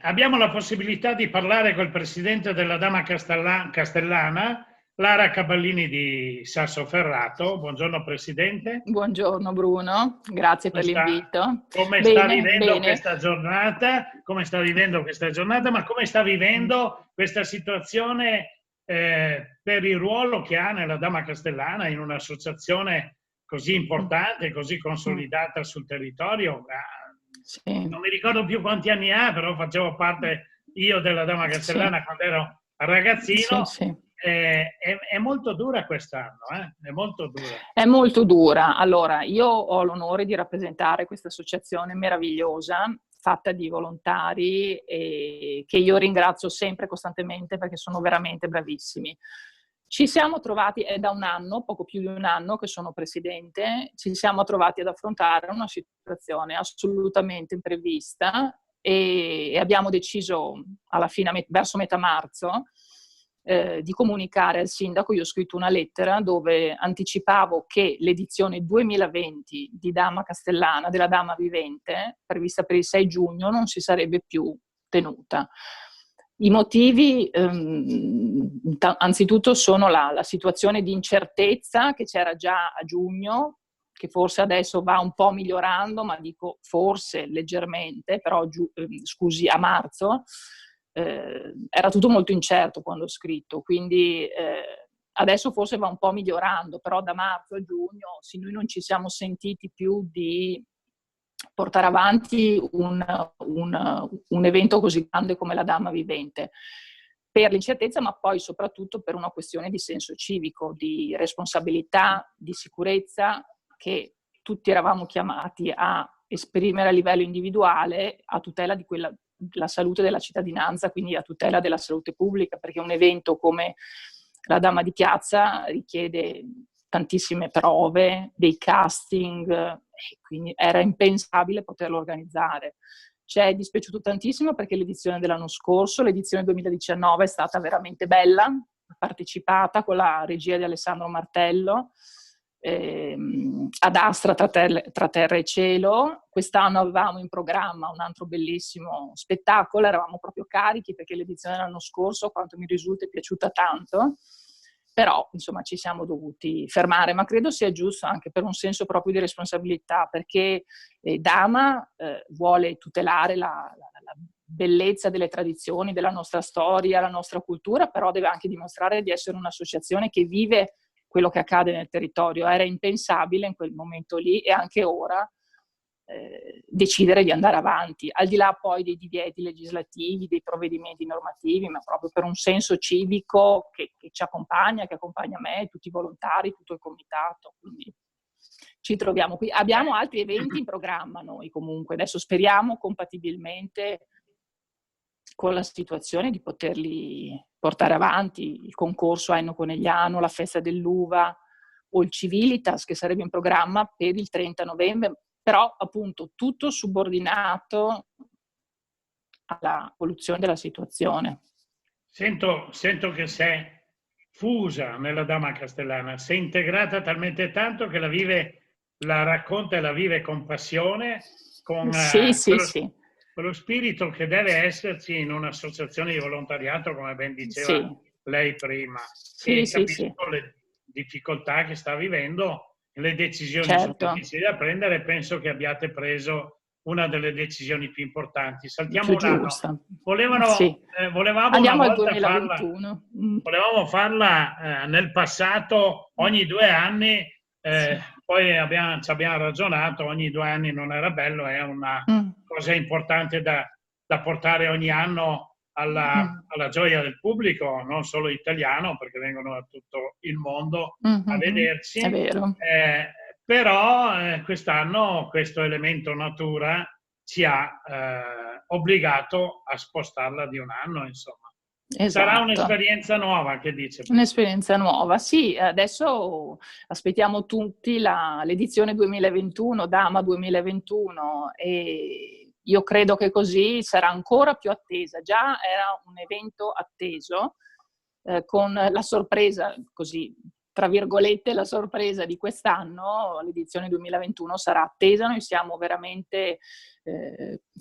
Abbiamo la possibilità di parlare col presidente della Dama Castellana, Lara Caballini di Sassoferrato. Buongiorno Presidente. Buongiorno Bruno, grazie per l'invito. Come sta Bene, vivendo bene. questa giornata? Come sta vivendo questa giornata? Ma come sta vivendo questa situazione per il ruolo che ha nella Dama Castellana in un'associazione così importante, così consolidata sul territorio? Sì. Non mi ricordo più quanti anni ha, però facevo parte io della Dama Castellana Sì. quando ero ragazzino. Sì, sì. È molto dura quest'anno, è molto dura. È molto dura. Allora, io ho l'onore di rappresentare questa associazione meravigliosa, fatta di volontari e che io ringrazio sempre costantemente perché sono veramente bravissimi. Ci siamo trovati, è da un anno, poco più di un anno che sono presidente, ci siamo trovati ad affrontare una situazione assolutamente imprevista e abbiamo deciso alla fine, verso metà marzo, di comunicare al sindaco. Io ho scritto una lettera dove anticipavo che l'edizione 2020 di Dama Castellana, della Dama Vivente, prevista per il 6 giugno, non si sarebbe più tenuta. I motivi, anzitutto, sono la situazione di incertezza che c'era già a giugno, che forse adesso va un po' migliorando, ma dico forse leggermente, però a marzo era tutto molto incerto quando ho scritto, quindi adesso forse va un po' migliorando, però da marzo a giugno noi non ci siamo sentiti più di portare avanti un evento così grande come la Dama Vivente, per l'incertezza, ma poi soprattutto per una questione di senso civico, di responsabilità, di sicurezza, che tutti eravamo chiamati a esprimere a livello individuale a tutela di la salute della cittadinanza, quindi a tutela della salute pubblica, perché un evento come la Dama di Piazza richiede tantissime prove, dei casting, e quindi era impensabile poterlo organizzare. Ci è dispiaciuto tantissimo perché l'edizione dell'anno scorso, l'edizione 2019, è stata veramente bella, partecipata con la regia di Alessandro Martello, ad Astra tra terra e cielo. Quest'anno avevamo in programma un altro bellissimo spettacolo, eravamo proprio carichi perché l'edizione dell'anno scorso, quanto mi risulta, è piaciuta tanto, però insomma ci siamo dovuti fermare, ma credo sia giusto anche per un senso proprio di responsabilità, perché Dama vuole tutelare la bellezza delle tradizioni, della nostra storia, la nostra cultura, però deve anche dimostrare di essere un'associazione che vive quello che accade nel territorio. Era impensabile in quel momento lì e anche ora decidere di andare avanti, al di là poi dei divieti legislativi, dei provvedimenti normativi, ma proprio per un senso civico che ci accompagna, che accompagna me, tutti i volontari, tutto il comitato. Quindi ci troviamo qui. Abbiamo altri eventi in programma noi comunque, adesso speriamo compatibilmente con la situazione di poterli portare avanti, il concorso Aino Conegliano, la festa dell'uva o il Civilitas che sarebbe in programma per il 30 novembre, però appunto tutto subordinato alla evoluzione della situazione. Sento che sei fusa nella Dama Castellana, sei integrata talmente tanto che la racconta e la vive con passione, con quello spirito che deve esserci in un'associazione di volontariato, come ben diceva lei prima. E capisco le difficoltà che sta vivendo, le decisioni sono difficili da prendere, penso che abbiate preso una delle decisioni più importanti. Saltiamo un anno. Volevamo Andiamo una volta al 2021. Volevamo farla nel passato ogni 2 anni, poi ci abbiamo ragionato, ogni 2 anni non era bello, è una cosa importante da portare ogni anno alla gioia del pubblico, non solo italiano, perché vengono da tutto il mondo a vederci. È vero. Però quest'anno questo elemento natura ci ha obbligato a spostarla di un anno, insomma. Esatto. Sarà un'esperienza nuova, che dice? Un'esperienza nuova, sì. Adesso aspettiamo tutti l'edizione 2021, Dama 2021, e io credo che così sarà ancora più attesa. Già era un evento atteso, con la sorpresa, così tra virgolette, la sorpresa di quest'anno, l'edizione 2021 sarà attesa. Noi siamo veramente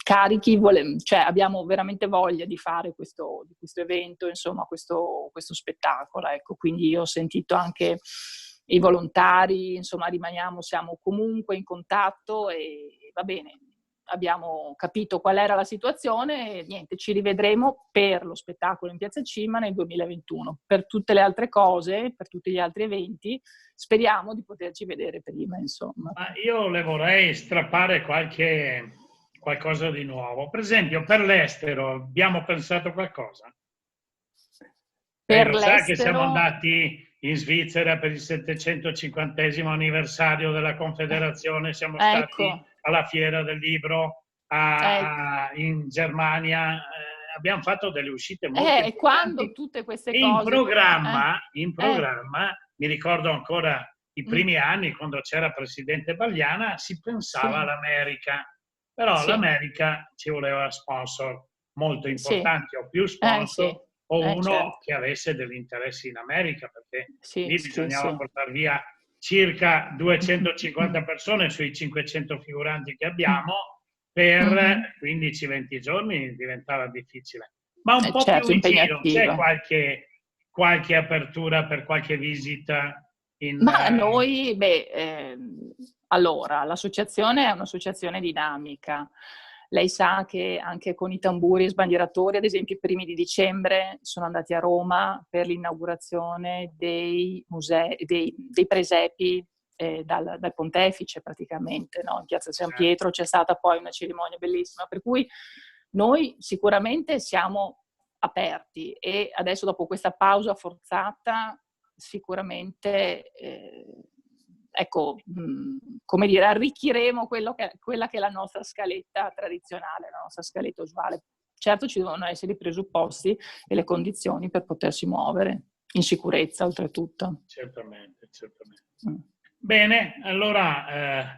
carichi, cioè abbiamo veramente voglia di fare questo evento, insomma, questo spettacolo, ecco. Quindi io ho sentito anche i volontari, insomma, siamo comunque in contatto e va bene. Abbiamo capito qual era la situazione e niente, ci rivedremo per lo spettacolo in Piazza Cima nel 2021. Per tutte le altre cose, per tutti gli altri eventi, speriamo di poterci vedere prima, insomma. Ma io le vorrei strappare qualcosa di nuovo. Per esempio, per l'estero abbiamo pensato qualcosa? Per lo l'estero... sa che siamo andati in Svizzera per il 750° anniversario della Confederazione, siamo stati alla Fiera del Libro in Germania, abbiamo fatto delle uscite molto importanti. Quando tutte queste cose... In programma, mi ricordo ancora i primi anni, quando c'era Presidente Bagliana, si pensava all'America, però l'America ci voleva sponsor molto importanti, o più sponsor, o uno certo. che avesse degli interessi in America, perché lì bisognava portare via circa 250 persone sui 500 figuranti che abbiamo, per 15-20 giorni diventava difficile. Ma un po' più vicino, c'è qualche apertura per qualche visita? Ma noi, allora, l'associazione è un'associazione dinamica. Lei sa che anche con i tamburi e sbandieratori, ad esempio i primi di dicembre, sono andati a Roma per l'inaugurazione dei musei, dei presepi dal pontefice praticamente, no? In Piazza San Pietro c'è stata poi una cerimonia bellissima, per cui noi sicuramente siamo aperti e adesso dopo questa pausa forzata sicuramente come dire, arricchiremo quella che è la nostra scaletta tradizionale, la nostra scaletta usuale. Certo ci devono essere i presupposti e le condizioni per potersi muovere in sicurezza, oltretutto. Certamente. Bene, allora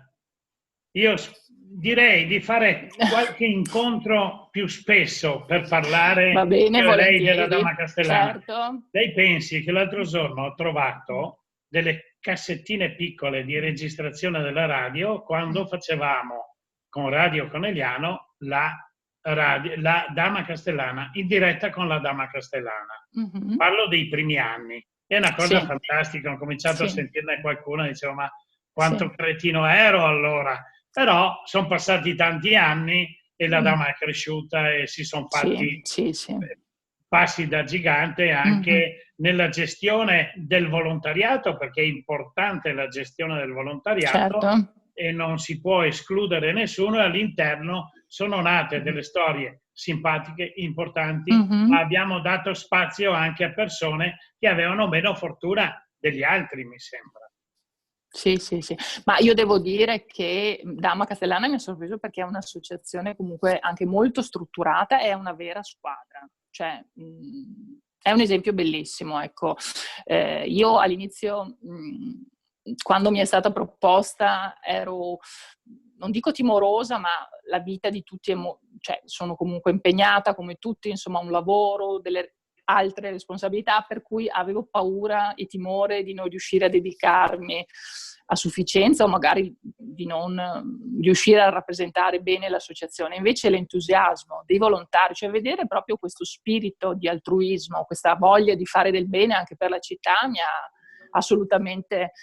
io direi di fare qualche incontro più spesso per parlare lei della Dama Castellana. Certo. Lei pensi che l'altro giorno ho trovato delle cassettine piccole di registrazione della radio quando facevamo con Radio Conegliano la Dama Castellana, in diretta con la Dama Castellana. Parlo dei primi anni. È una cosa fantastica, ho cominciato a sentirne qualcuno e dicevo, ma quanto cretino ero allora. Però sono passati tanti anni e la Dama è cresciuta e si sono fatti passi da gigante anche nella gestione del volontariato, perché è importante la gestione del volontariato e non si può escludere nessuno, e all'interno sono nate delle storie simpatiche, importanti, ma abbiamo dato spazio anche a persone che avevano meno fortuna degli altri, mi sembra. Sì, ma io devo dire che Dama Castellana mi ha sorpreso perché è un'associazione comunque anche molto strutturata e è una vera squadra, cioè è un esempio bellissimo, ecco. Io all'inizio, quando mi è stata proposta, ero, non dico timorosa, ma la vita di tutti cioè sono comunque impegnata come tutti, insomma un lavoro, delle altre responsabilità, per cui avevo paura e timore di non riuscire a dedicarmi a sufficienza o magari di non riuscire a rappresentare bene l'associazione. Invece l'entusiasmo dei volontari, cioè vedere proprio questo spirito di altruismo, questa voglia di fare del bene anche per la città, mi ha assolutamente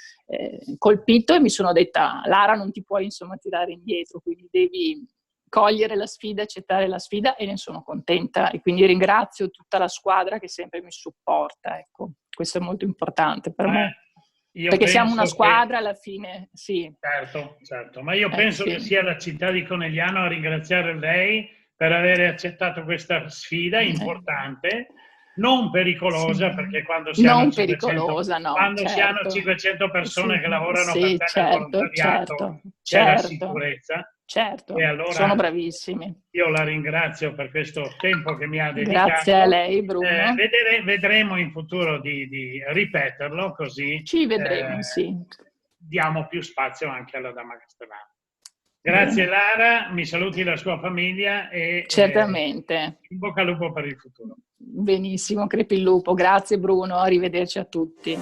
colpito e mi sono detta: Lara, non ti puoi insomma tirare indietro, quindi devi cogliere la sfida, accettare la sfida, e ne sono contenta e quindi ringrazio tutta la squadra che sempre mi supporta, ecco, questo è molto importante per me, perché siamo una squadra alla fine, Certo, ma io penso che sia la città di Conegliano a ringraziare lei per aver accettato questa sfida importante, non pericolosa, perché quando si hanno 500 persone che lavorano per te nel volontariato c'è la sicurezza. Certo, e allora sono bravissimi. Io la ringrazio per questo tempo che mi ha dedicato. Grazie a lei, Bruno. Vedremo in futuro di ripeterlo, così ci vedremo, diamo più spazio anche alla Dama Castellana. Grazie Lara, mi saluti la sua famiglia e certamente. In bocca al lupo per il futuro. Benissimo, crepi il lupo. Grazie Bruno, arrivederci a tutti.